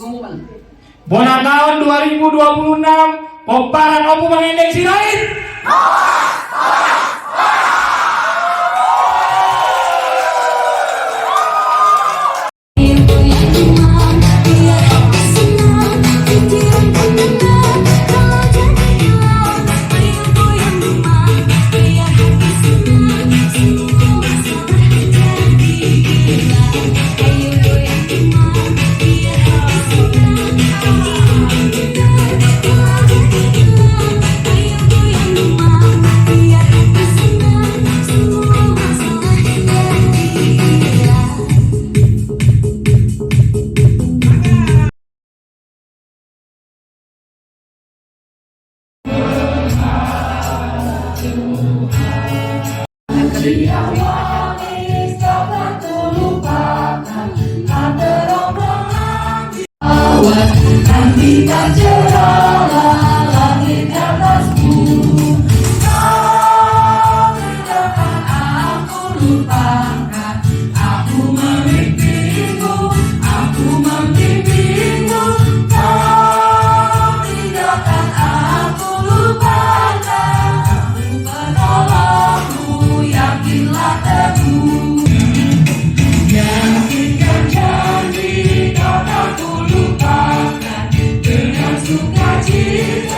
Bona tahun 2026 Poparan opo mengendek sirait. Kita cerahlah langit di atasku, kau tidakkan aku lupakan. Aku memimpimu, kau tidakkan aku lupakan. Aku penolongmu, yakinlah teguh. Yakinkan janji, takkan ku lupakan. Dengan sukacita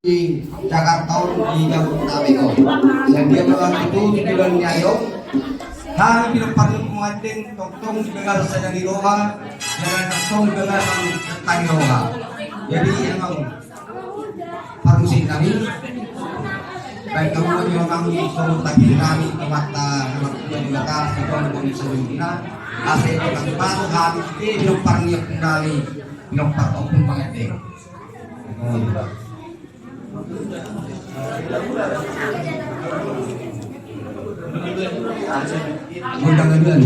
di Jakarta di Jabodetabek ko. Dan dia melakukan itu di bulan Nyayo. Kami pinapanood mo ating tong dibegal sa Dangiroha dan tong dibegal sa Tangiroha. Jadi emang parusin kami. Baik kamu memang suruh tadi kami ke mata yang dilatar kita menjadi sebelumnya. Asal kami baru kami belum parniak kembali belum patokun pengetik. Mudah-mudahan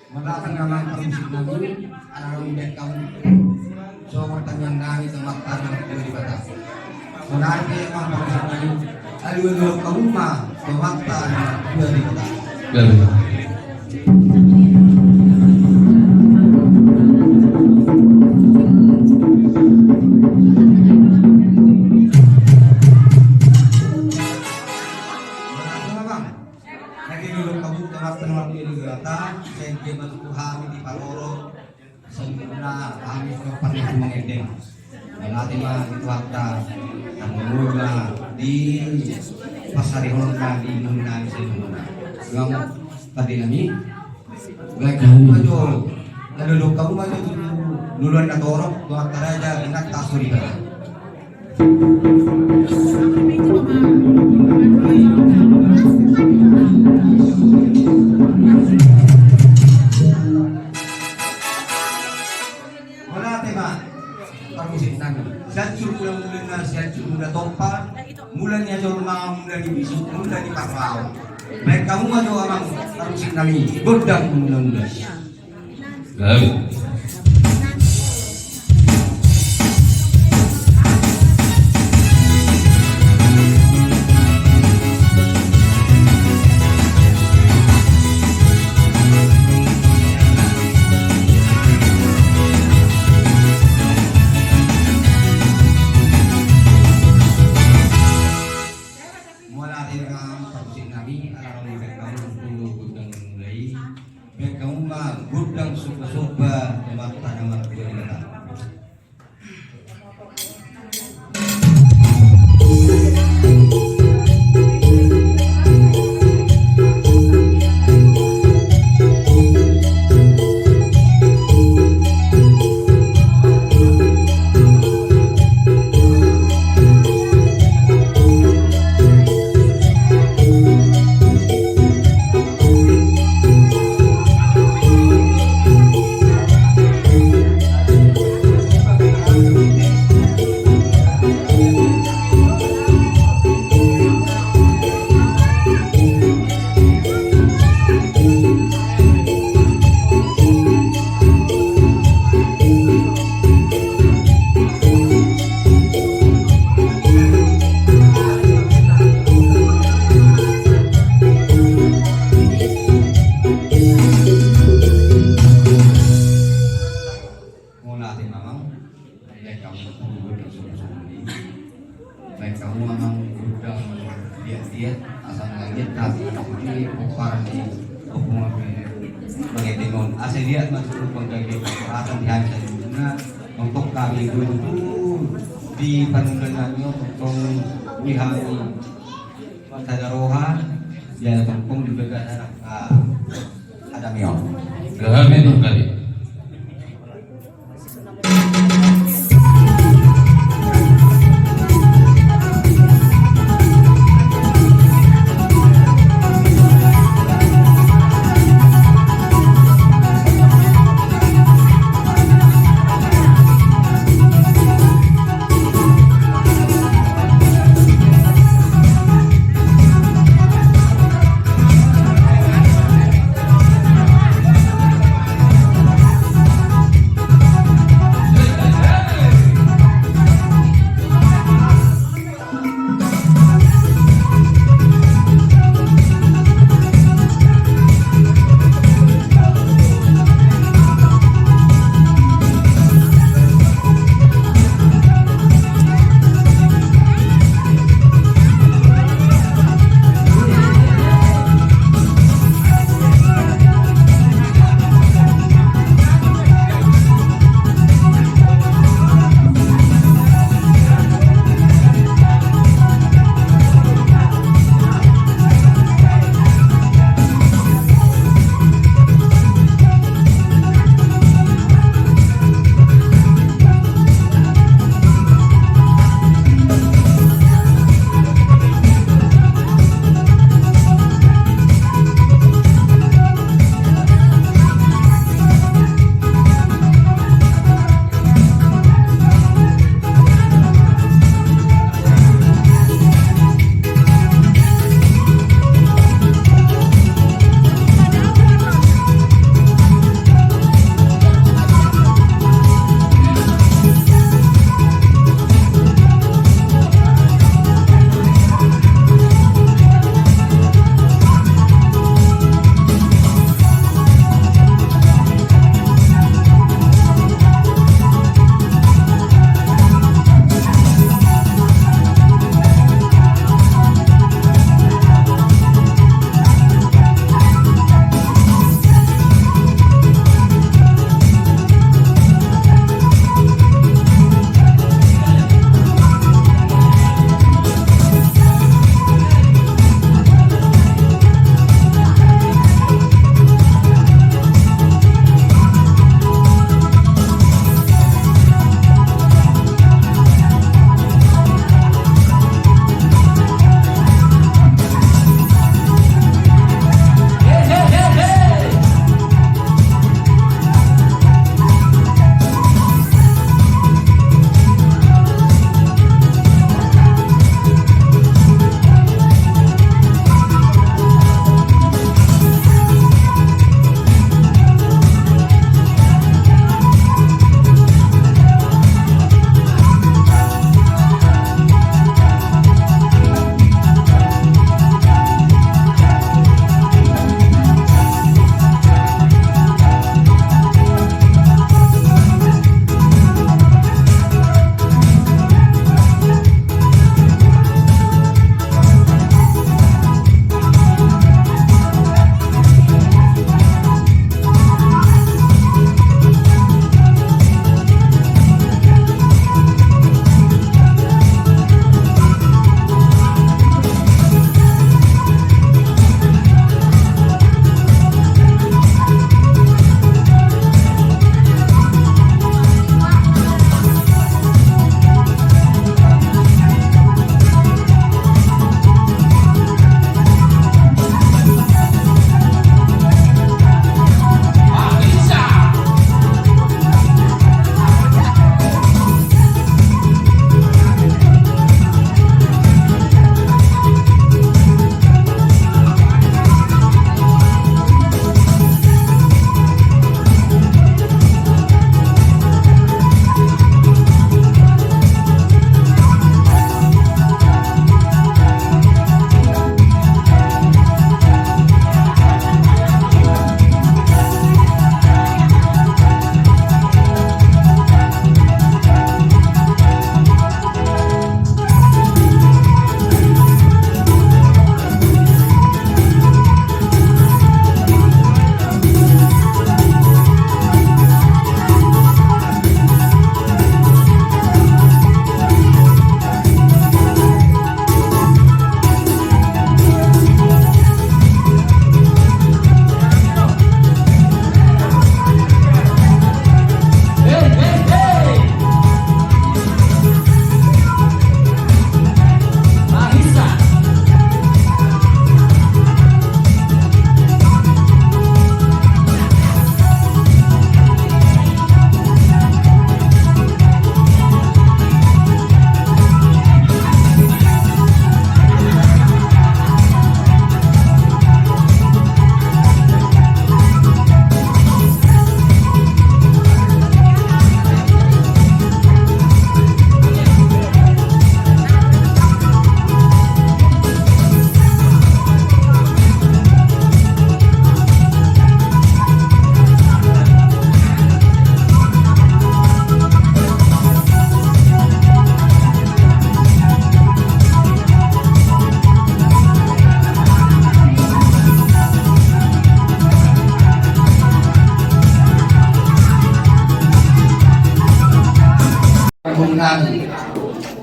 Melakukan nama permusik nabi anak muda kamu so pertanyaan kami tentang tanah dari batas menarik memang permusik nabi alu kamu mah tentang tanah dari batas kami pernah mengedeng nanti mah itu waktu mula di pasar Honda di Indonesia yang tadi nami kamu aja lalu kamu aja duluan katorok waktu aja enak tak suri mula tompa, mulanya jauh mau mulai bisu, mulai di parau. Mereka kamu aja orang harus nami, godang mula. Gudang suka-suka tempat tanaman kuliah. Baik kamu memang udah diet asal langit tapi ini parah di hubungan pengedengon asal dia masuk pengajian akan dihajar juga untuk kami dulu di panunannya untuk wihami tadaroha ya kampung juga ada miong. Amin kali.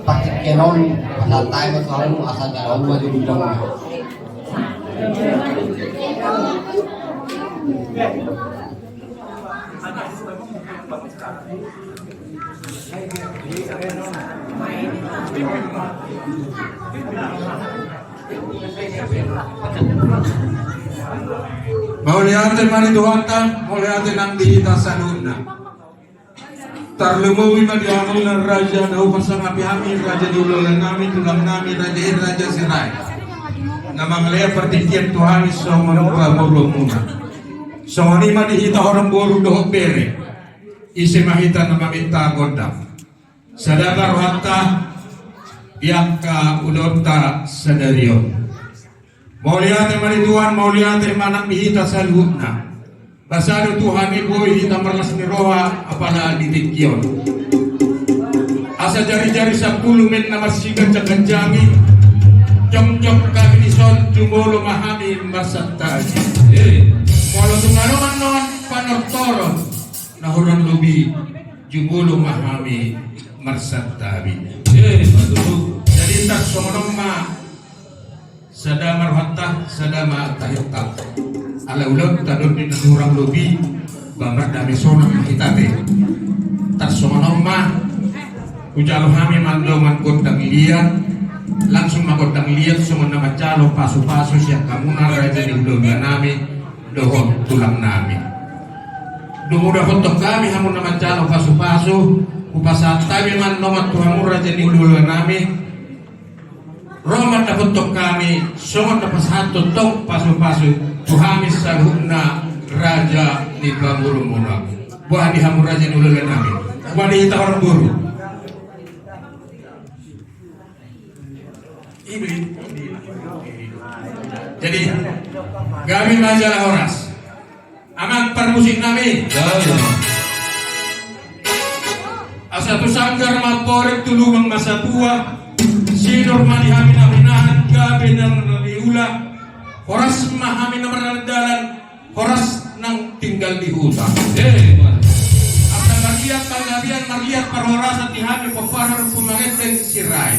pakai kenon santai masalah asal jalan maju bilang mau lihatin mani Tuhan, mau lihatin ang dihita sa luna. Tarlumuwi madiamong ng raja na upasang api-amin, raja di ulang namin, tulang namin, raja siray. Na manglaya pertikyan Tuhan sa mga murong muna. So ni madihita orang buru dohok bere, isi mahita na maminta godam. Sa dagar hatta, iyak ka udota sa daryo. Mau lihatin mani Tuhan, mau lihatin manak mihita sa luhutna. Basado Tuhan ibu hita merlas ni roha apala ditikyon. Asa jari-jari 10 men na masigat sa kanjangi. Jom-jom kagnison jumolo mahami masantaji. Molo tunganuman non panortoron. Nahuran lubi jumolo mahami marsantabi. Jadi tak somonong ma sada marhatta sada ma tahitta ala ulang tadon di nurang lobi bamar dami sonang mahitate tak somonong ma ujalo hami mando man kodang liat langsung makodang liat somon nama calo pasu-pasu siya kamuna raja di udoga nami dohon tulang nami dumudah foto kami hamun nama calo pasu-pasu upasat tabi man nomat tuhamu raja di udoga nami Roman dapat tok kami, songon dapat satu tok pasu-pasu, tuhami sahuna raja di banguru murah. Buah di hamur raja dulu nami, buah di hita orang buru. Jadi kami majalah Horas, amat permusik nami. Asatu sanggar maporek tulungang masa tua. Sinor manihamin aminahan gabi ng naliula Horas mahamin na marandalan Horas nang tinggal di hutan Asa marliat pangabian marliat parhoras at ihami paparar pumangiteng siray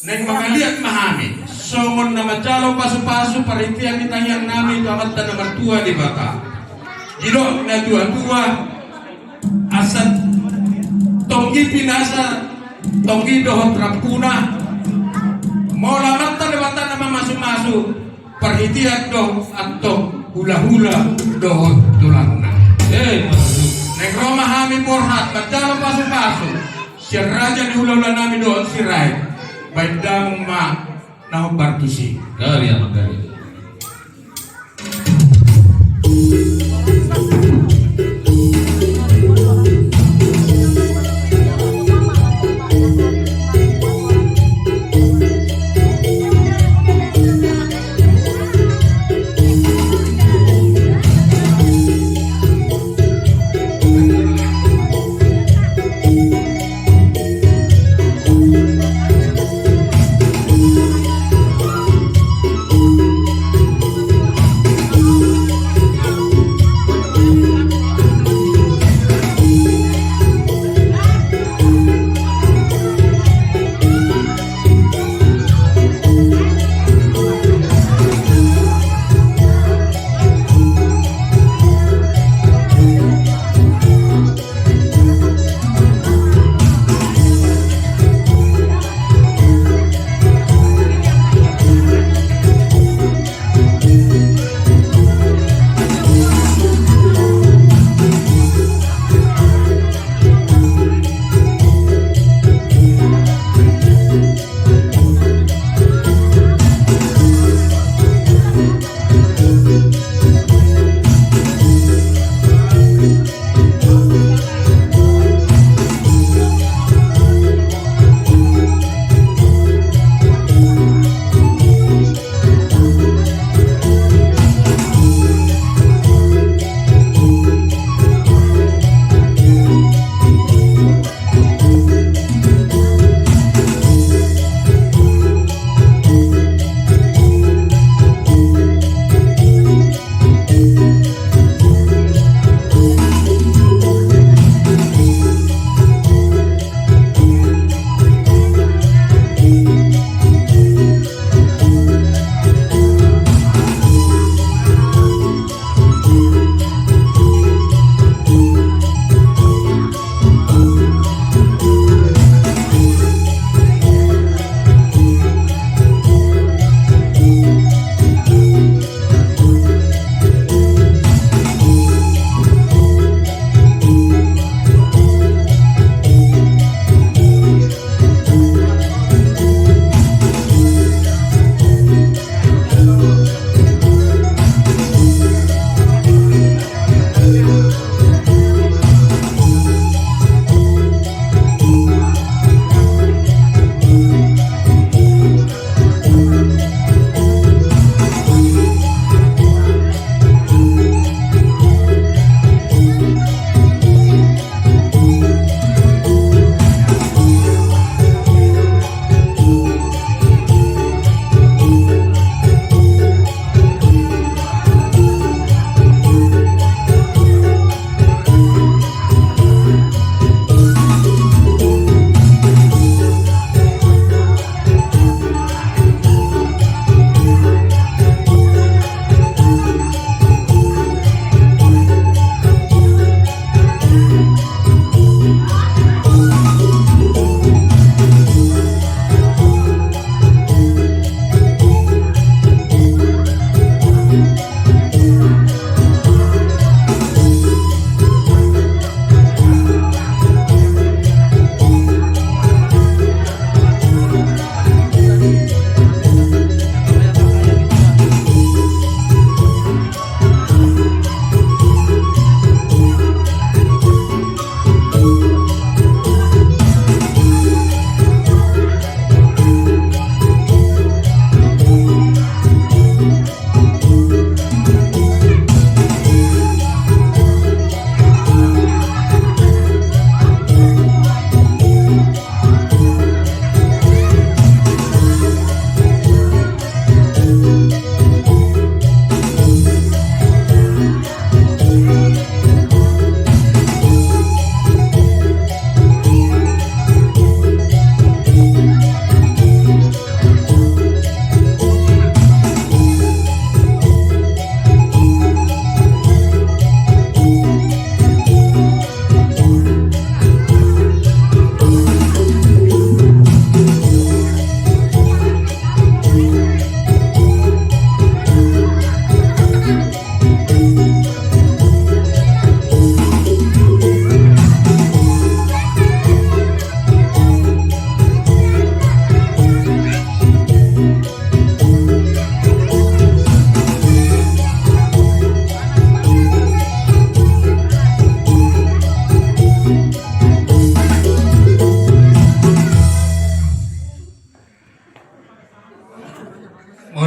Neng mangaliat mahami Songon na macalo pasu-pasu paritian ditanyang namin kamat na mertua di bata Jilok na tua-tua Asat tonggi pinasa Tonggi dohot rampuna mau lamat tadabatan nama masuk-masuk perhitian doh atau hula-hula dohot tulangna nek Roma hami porhat bacalo pasu-pasu si raja di hula-hula nami dohot sirai baik damung ma naho bartusi kalian magari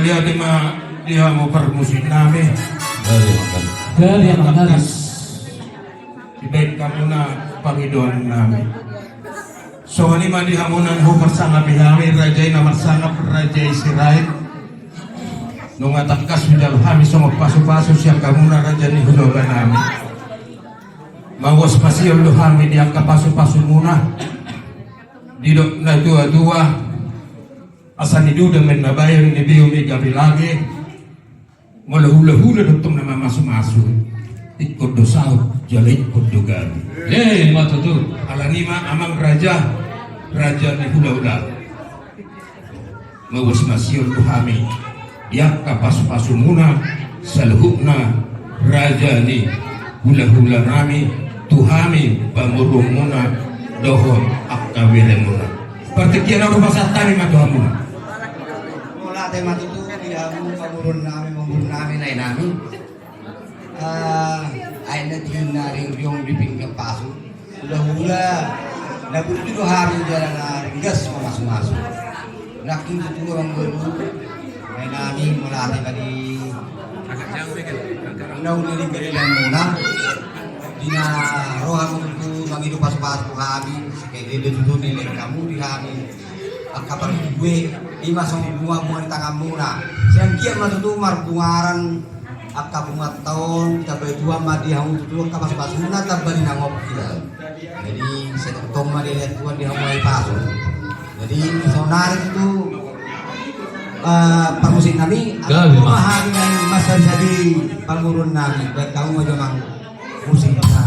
dia mau permusik namin. Dari yang mana? Ibaik kamu na Panginoon namin. So ani man dihamunan ho parsangap ihami rajay na marsangap rajay siray. Nung atakas bidal kami so magpaso-paso siya kamu na raja ni hulogan namin. Mawas pasiyol lo kami diang kapaso-paso muna. Didok na dua-dua. Asa ni duda men nabayon ni biyo may gabi lagi. Mula-hula-hula dutong na mamaso-maso. Ikut dosa jalai ikut dugaan. Matutu. Alanima amang raja ni hula-hula. Mawas masyon kami. Dia kapas-pasu muna salhukna raja ni hula-hula rami tuhami pamurung muna dohon akawile muna. Pertikian aku pasal tani matuhan muna. Mula tayo matuto, dihamu pamurun namin ay namin. Ay na din na rin yung riping ng paso. Hula-hula, nagulo hari dyan na ringgas mamasok-masok. Naking tuturang gulo, ay namin mula tayo kani nauliling kanilang muna. Di na rohan mo ito, mangido pasok-pasok kami, kaya dito nilang kamu di kami. Ang kapatid gue, ima sa bunga-bunga ni tangan muna. Siyang kiyan matutumar, bungaran at kabungat taon, tabay tuwa madihang tutuwang kapasok-pasok muna, tabay nangop kita. Jadi, sa tutong malihat tuwan dihang may pasok. Jadi, sa unarin itu, pangusik kami, at kumahagi na yung masasabi pangurun namin. Ba't taong mo yung ang musik na.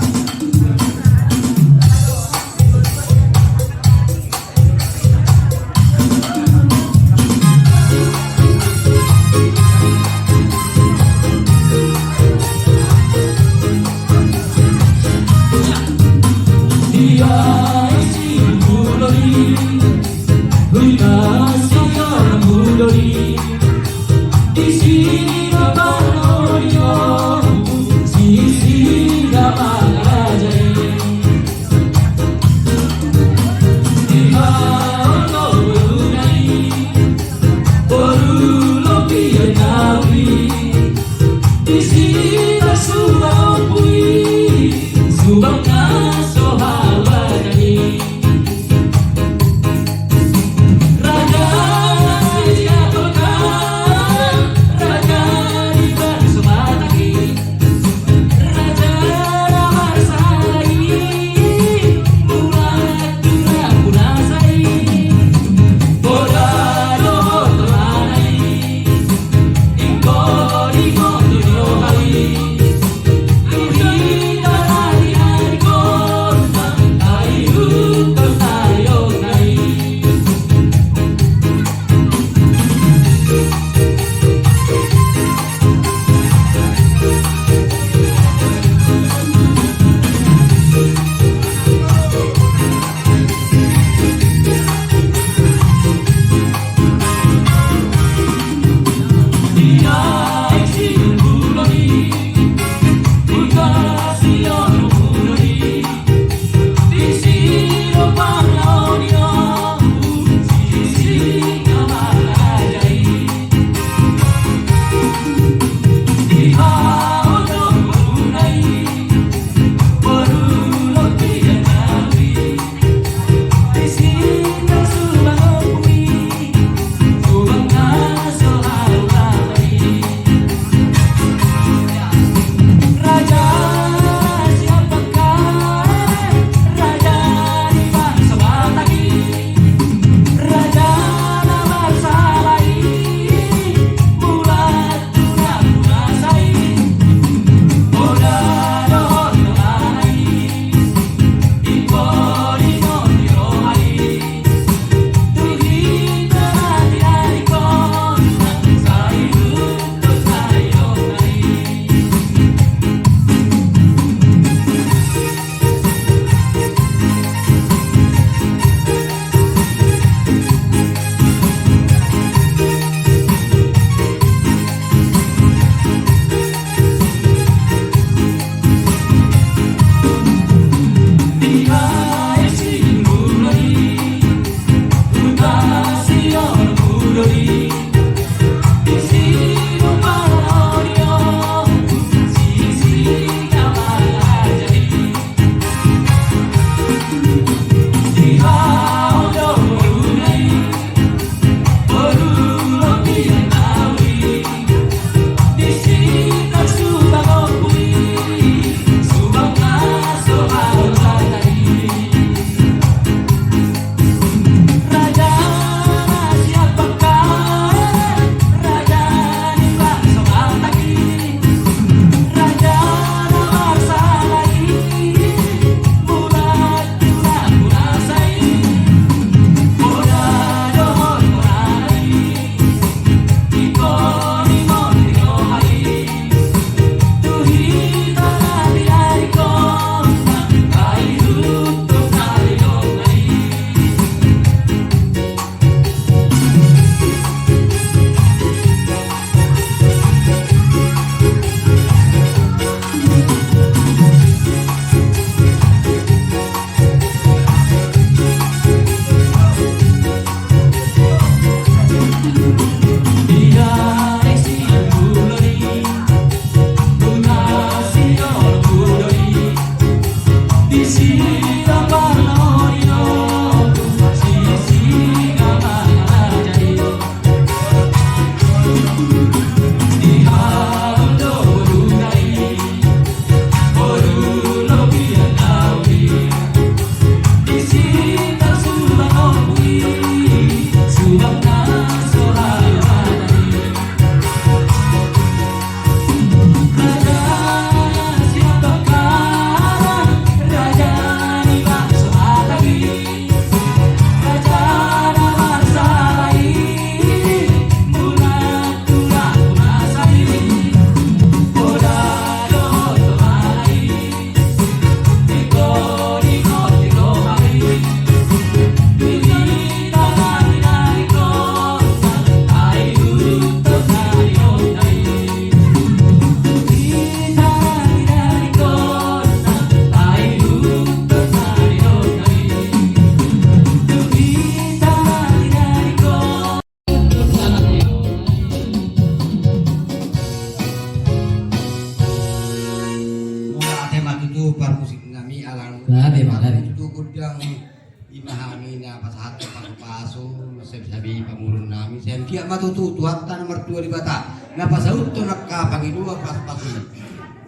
paso sabi pamulong namin saya dia matututuat na mertua di bata napasaut to nakapangidua pas-pasin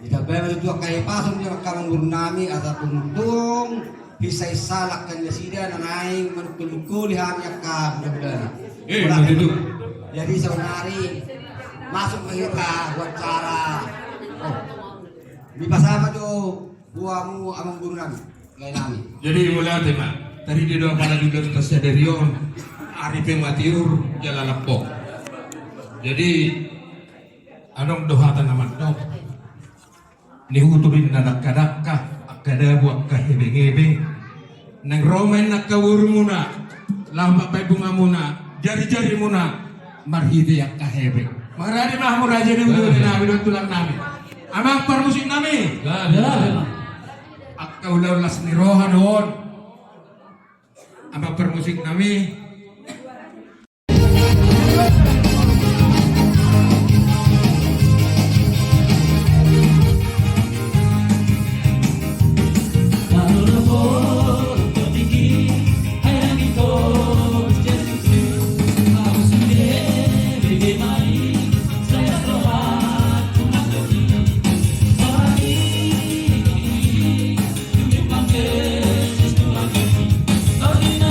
ita ba matutuat kay paso dia makamulong namin at tuntong hisay salak kan sida na naing manutulukuli kami ka benar-benar Begitu. jadi saudari masuk ke kita buat cara di pasama do buamu amang guru nami kayak nami Jadi mulai tema. Tadi di doa pada juga kita sadarion Arifin matiur jalan lepok. Jadi anong dohatan naman dok. Nihuturin na nakadakka akada buat kahebeng-hebeng. Nang romain nakawur muna. Lama pay bunga muna. Jari-jari muna. Marhidi yang kahebeng. Maradi mahmur aja di ujung namin do tulang namin. Amang permusik namin. Akau laulas ni rohan hon. Ama permusik nami. Ordina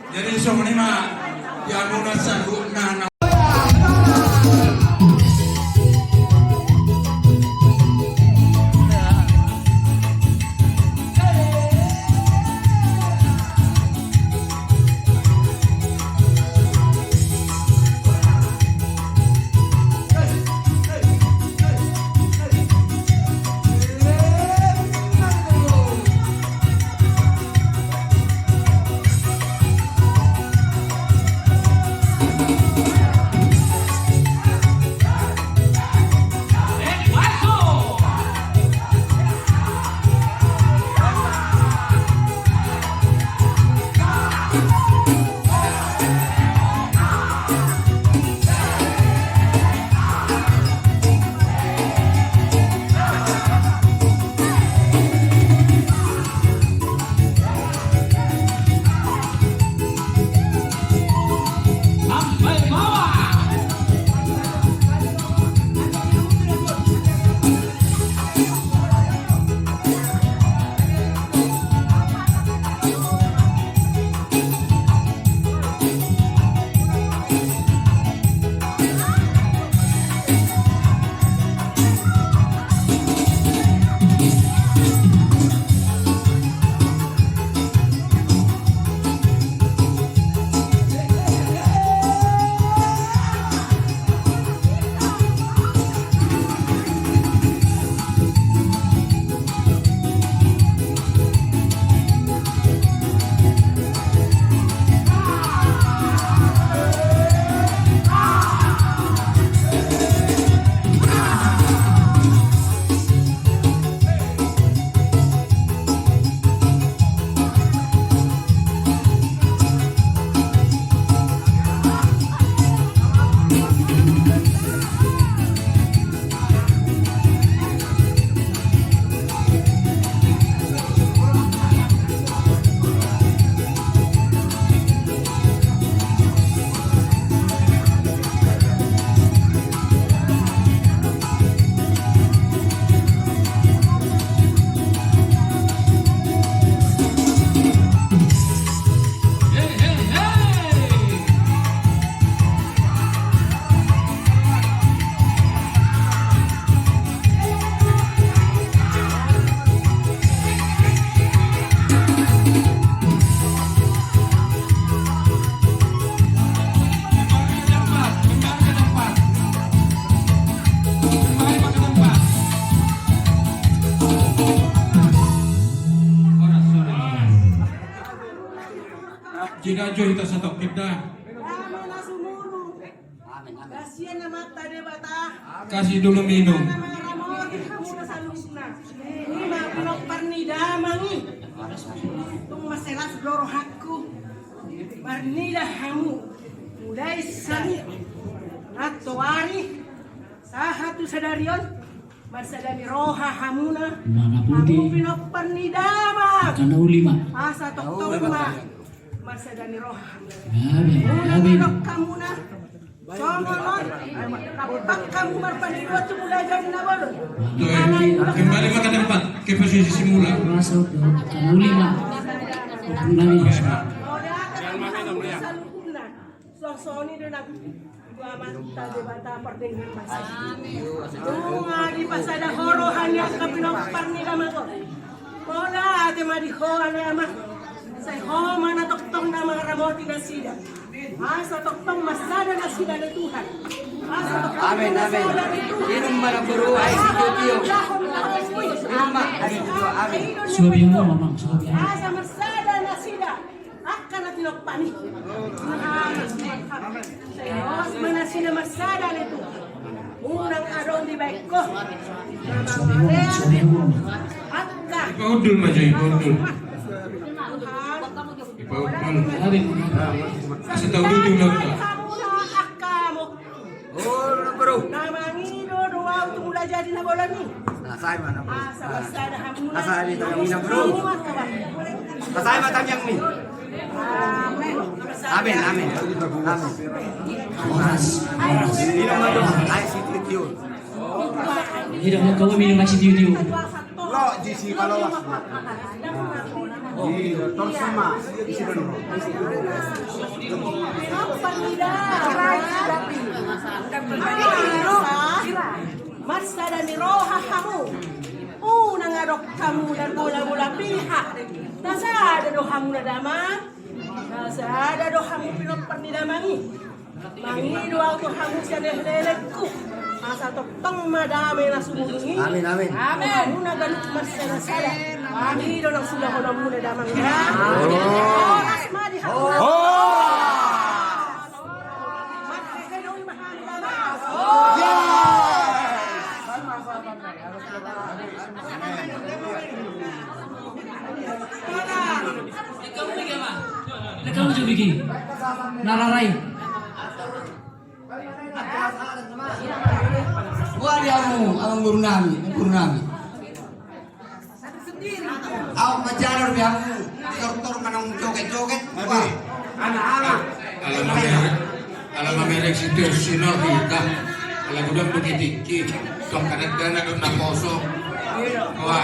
Jadi semua mah yang muna saguna na jika jo kita satu kita Kasihan na mata de bata. kasih dulu minum. Ini mah pinok parnidamangi. Tung maselas dorohaku. Parnida hamu. Mulai sani. Atuari. Sahatu sadarion. Marsadani roha hamuna. Hamu pinok parnidama. Karena ulima. Asa tok Marsadani roha. Amin. Pinok kamuna. Somonon, kapak kamu marpanido tu mulai jadi nabalon. Kembali ke tempat ke posisi semula. Masuk karena ulima. Nami. Sosoni dengan dua mata di bata perdengan masih. Bunga di pasada horohan yang kapinok parnida mako. Mola ate madiho ane ama. Say ho mana toktong nama ramoti nasida. Asa toktong masada nasida ni Tuhan. Asa toktong Amin, amin. Minum mana buru ay si Tio. Minum ma, amin. Suabi mo, mamang. Suabi mo. Asa masada nasida. Akan na tinokpani. Sayos mana sila masada ni Tuhan. Unang aron di baik ko. Suabi mo. Akka. Ipaudul maja ipaudul. Amin. Kasi tahu dulu lang ta. Oh, bro. Namangido doaw tumula jadi na bola ni. Nasay mana bro? Asa masada hamuna. Nasay dito yung ina bro. Nasay mata yang ni. Amen. Amin, amin. Amin. Oras. Minum mana ay si Tio. Tidak mau kamu minum masih diu-diu. Lo GC kalawas. Terus sama. Masa dan roha kamu. Nangadok kamu dan bola-bola pihak. Nasa ada dohamu na daman. Nasa ada dohamu pinot pernidamangi. Mangi doa tu hamu siya lelekku. Asa tong madami na sumulungi. Amin, amin. Amen. Una ganit masa na sada. Mangi do nang sudah ko na muna daman ya. Oras madi hamu. Kamu juga bikin nararai. Wah dia ang guru nami. Ako majalor dia mo. Tortor ka ng joget-joget. Wah. Alam mamerek situasional kita. Alam udah begitu. Kau kadang-kadang na poso. Wah.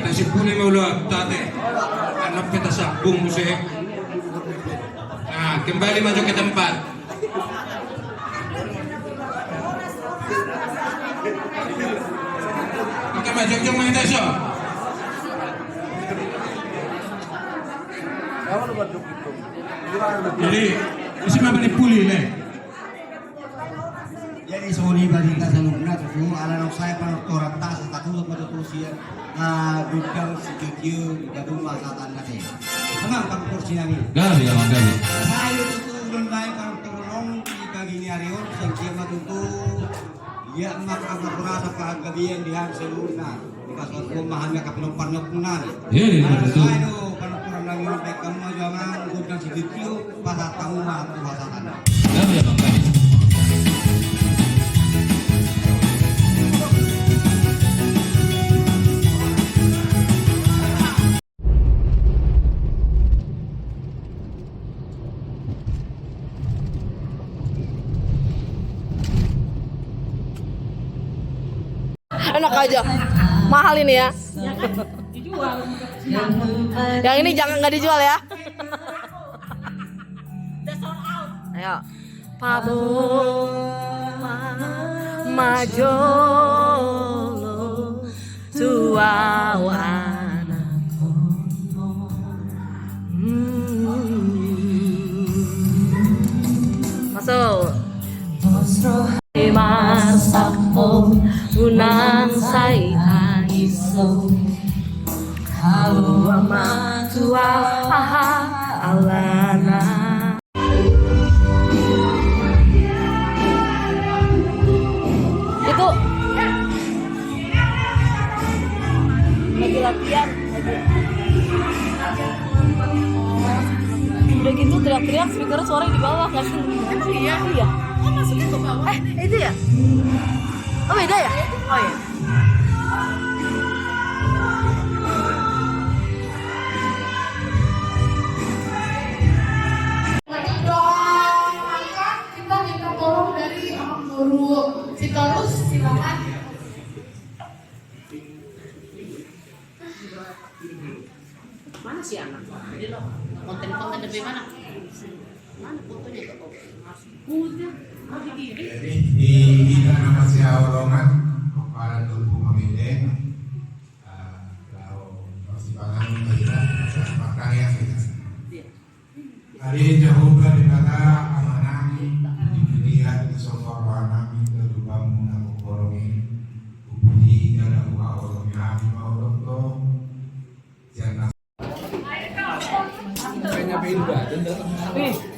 Nasipuni mo ulo tate. Anak kita sabung musik. Nah, kembali maju ke tempat. Oke, maju ke mana so? Jadi, isi apa nih puli nih? Jadi sorry bagi kita sanukna tu anak saya panotorat tas katulog matutusian gudang sikikyu gadung masatan nate. Emang pak kursi nami. Gabi ya gabi. Saya itu ulun lain panotorong di kagini arion sengkia matutu. Ya mak kurasa kagabian di hang seluna. Dikasih kumahannya kapilong panoknan. Betul. Saya itu panotoran lagi baik kamu jangan gudang sikikyu pasat kamu matu masatan. Gabi ya gabi. Enak aja, mahal ini ya. Yang ini jangan nggak dijual ya. Ayo, Pabo Majolo Tuawana. Masuk. Masak unang say iso hawa tua alana. Itu lagi latihan udah gitu teriak-teriak speaker suara di bawah kan. Iya oh masuknya ke bawah itu ya. Oh beda ya? Oh iya. Maka kita minta tolong dari guru Sitorus, silakan. Mana sih anak? Konten-konten lebih mana? Mana fotonya kok? Jadi di nama Siaolongan kepada tubuh memilih kalau persimpangan kita makan ya kita. Hari jauh dari kata amanami dilihat kesokor wanami terubah mengaku koromi ubi dan aku koromi ami mau dong jangan.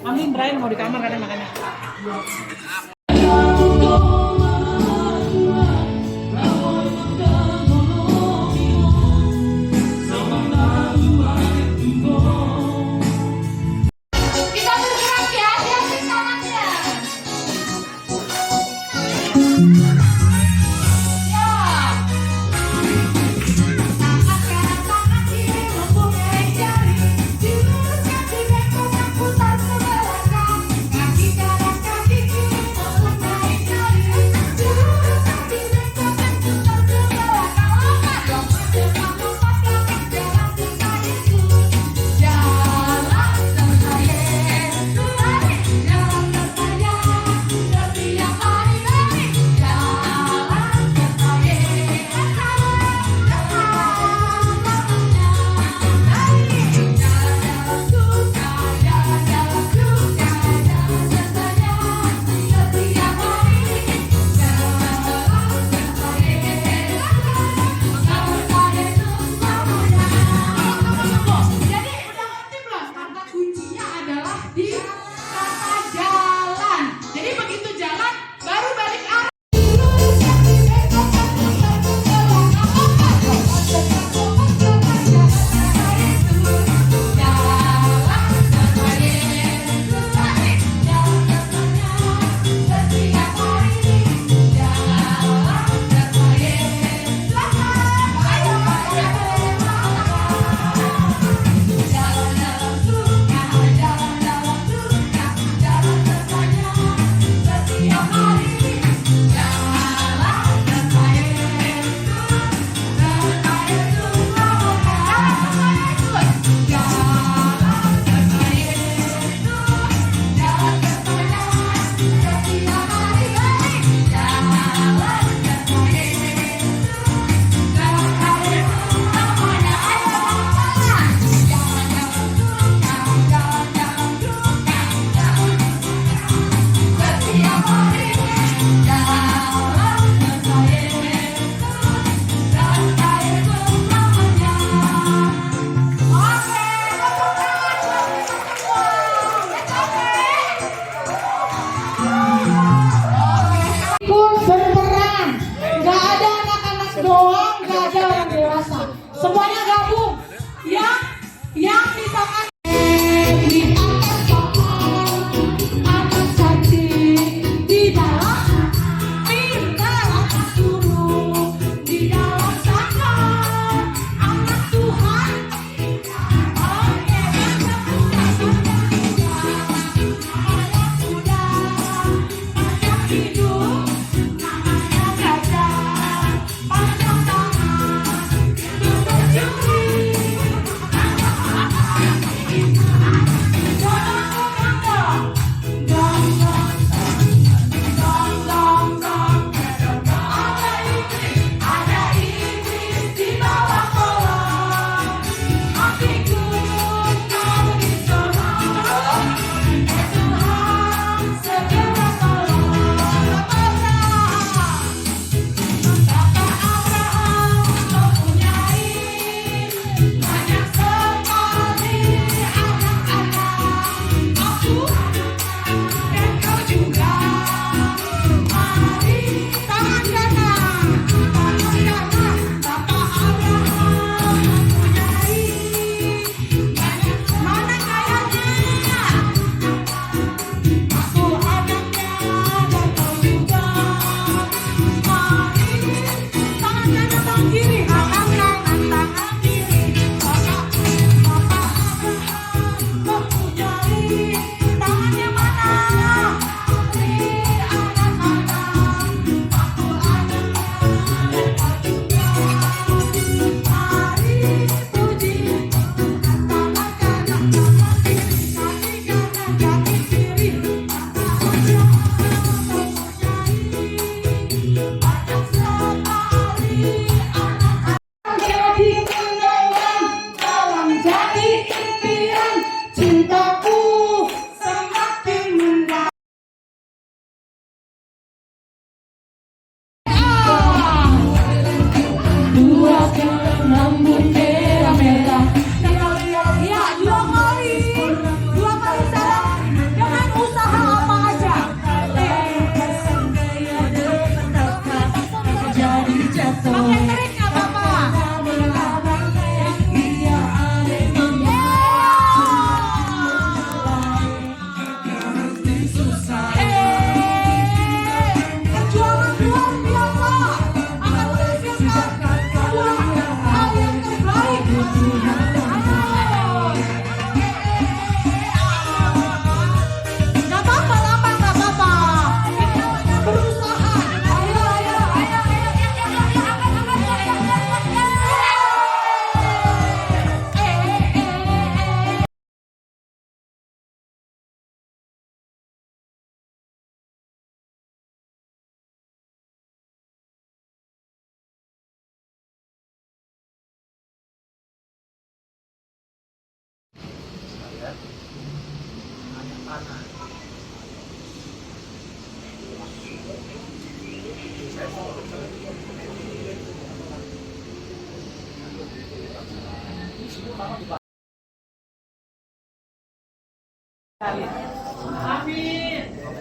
Amin Brian mau di kamar kadang makanya. Kita bergerak ya, siapin tangannya. Ya. Tangan kiri mempunyai jari, diluruskan di bengkok putar ke belakang. Kaki kanan kaki kiri mempunyai jari. Semuanya gabung. Yang misalkan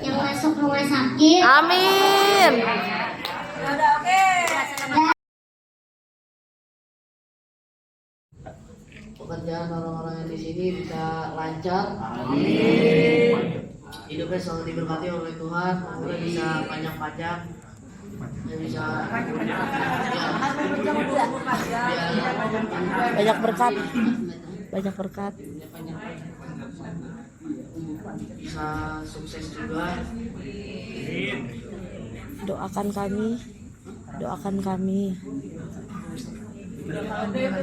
yang masuk rumah sakit. Amin. Pekerjaan orang-orang yang di sini bisa lancar. Amin. Hidupnya selalu diberkati oleh Tuhan. Semoga bisa panjang-panjang. Bisa Banyak berkat. Banyak berkat. Bisa sukses juga. Doakan kami. Doakan kami.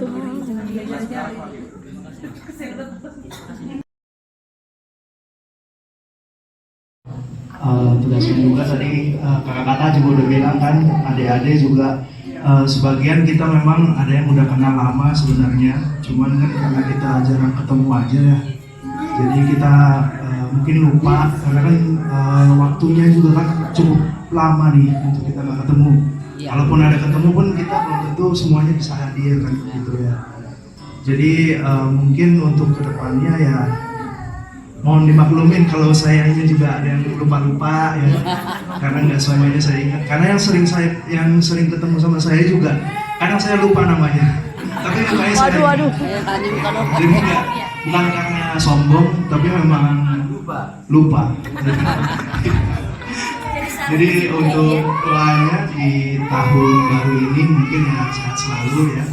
Tuhan. Tugasnya juga tadi kakak-kakak juga udah bilang kan, adik-adik juga sebagian kita memang ada yang udah kenal lama sebenarnya, cuman kan karena kita jarang ketemu aja ya, jadi kita mungkin lupa karena kan waktunya juga kan cukup lama nih untuk kita nggak ketemu. Kalaupun ada ketemu pun kita belum tentu semuanya bisa hadir kan gitu ya. Jadi mungkin untuk kedepannya ya mohon dimaklumin kalau saya ini juga ada yang lupa-lupa ya, karena nggak semuanya saya ingat. Karena yang sering ketemu sama saya juga, kadang saya lupa namanya. Tapi Tapi kayak saya Waduh. jadi bukan karena sombong, tapi memang lupa. Jadi untuk doanya di tahun baru ini mungkin ya sehat selalu ya,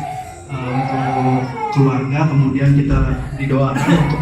untuk keluarga, kemudian kita didoakan untuk